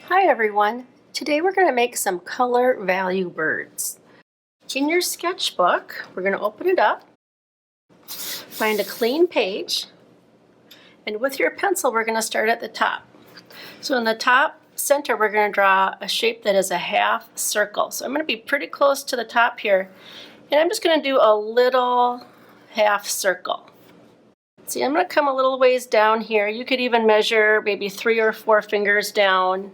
Hi everyone. Today we're going to make some color value birds. In your sketchbook, we're going to open it up, find a clean page, and with your pencil we're going to start at the top. So in the top center we're going to draw a shape that is a half circle. So I'm going to be pretty close to the top here, and I'm just going to do a little half circle. See, I'm going to come a little ways down here. You could even measure maybe 3 or 4 fingers down.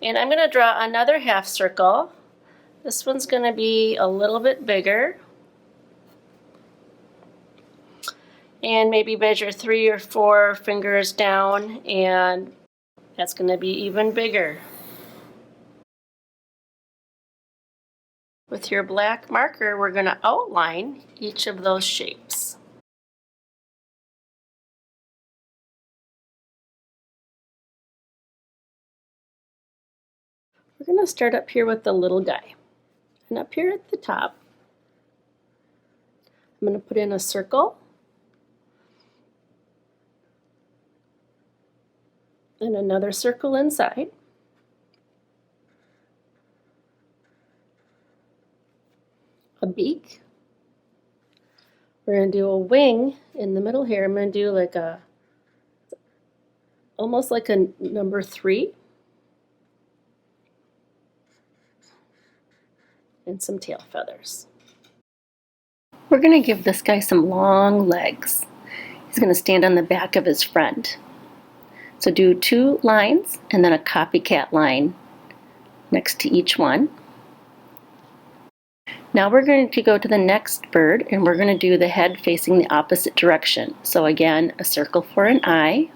And I'm going to draw another half circle. This one's going to be a little bit bigger. And maybe measure 3 or 4 fingers down, and that's going to be even bigger. With your black marker, we're going to outline each of those shapes. We're going to start up here with the little guy. And up here at the top, I'm going to put in a circle and another circle inside. A beak. We're going to do a wing in the middle here. I'm going to do like almost like a number 3. And some tail feathers. We're going to give this guy some long legs. He's going to stand on the back of his friend. So do 2 lines and then a copycat line next to each one. Now we're going to go to the next bird, and we're going to do the head facing the opposite direction. So again, a circle for an eye,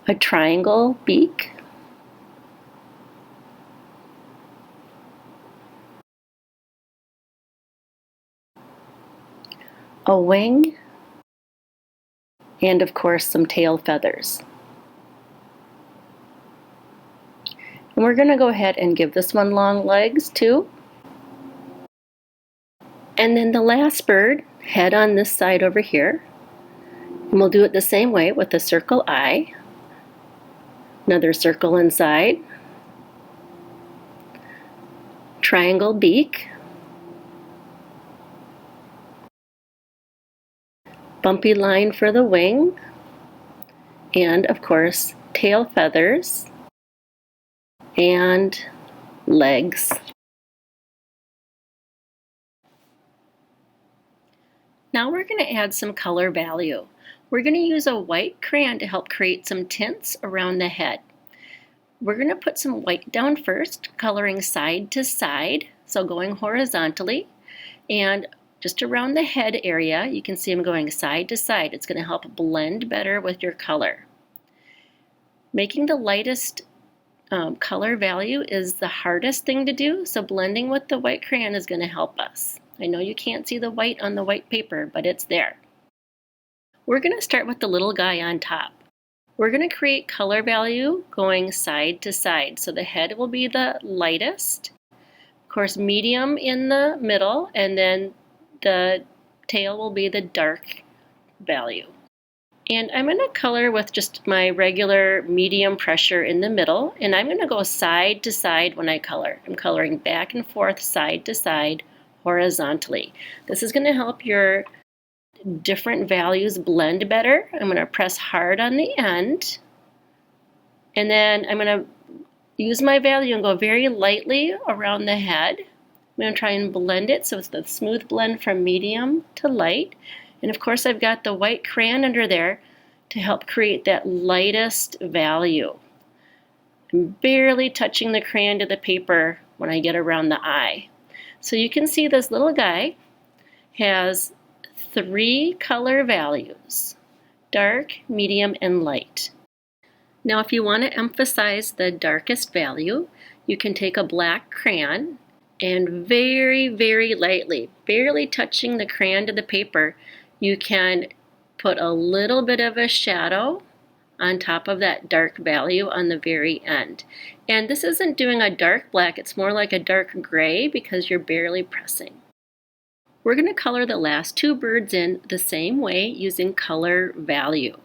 a triangle beak, a wing, and of course some tail feathers. And we're going to go ahead and give this one long legs too. And then the last bird, head on this side over here. And we'll do it the same way with a circle eye, another circle inside, triangle beak, bumpy line for the wing, and of course tail feathers and legs. Now we're going to add some color value. We're going to use a white crayon to help create some tints around the head. We're going to put some white down first, coloring side to side, so going horizontally, and just around the head area, you can see I'm going side to side. It's going to help blend better with your color. Making the lightest color value is the hardest thing to do, so blending with the white crayon is going to help us. I know you can't see the white on the white paper, but it's there. We're going to start with the little guy on top. We're going to create color value going side to side, so the head will be the lightest, of course medium in the middle, and then the tail will be the dark value. And I'm going to color with just my regular medium pressure in the middle, and I'm going to go side to side when I color. I'm coloring back and forth, side to side, horizontally. This is going to help your different values blend better. I'm going to press hard on the end, and then I'm going to use my value and go very lightly around the head. I'm going to try and blend it so it's the smooth blend from medium to light. And of course I've got the white crayon under there to help create that lightest value. I'm barely touching the crayon to the paper when I get around the eye. So you can see this little guy has 3 color values: dark, medium, and light. Now if you want to emphasize the darkest value, you can take a black crayon and very, very lightly, barely touching the crayon to the paper, you can put a little bit of a shadow on top of that dark value on the very end. And this isn't doing a dark black, it's more like a dark gray because you're barely pressing. We're going to color the last 2 birds in the same way using color value.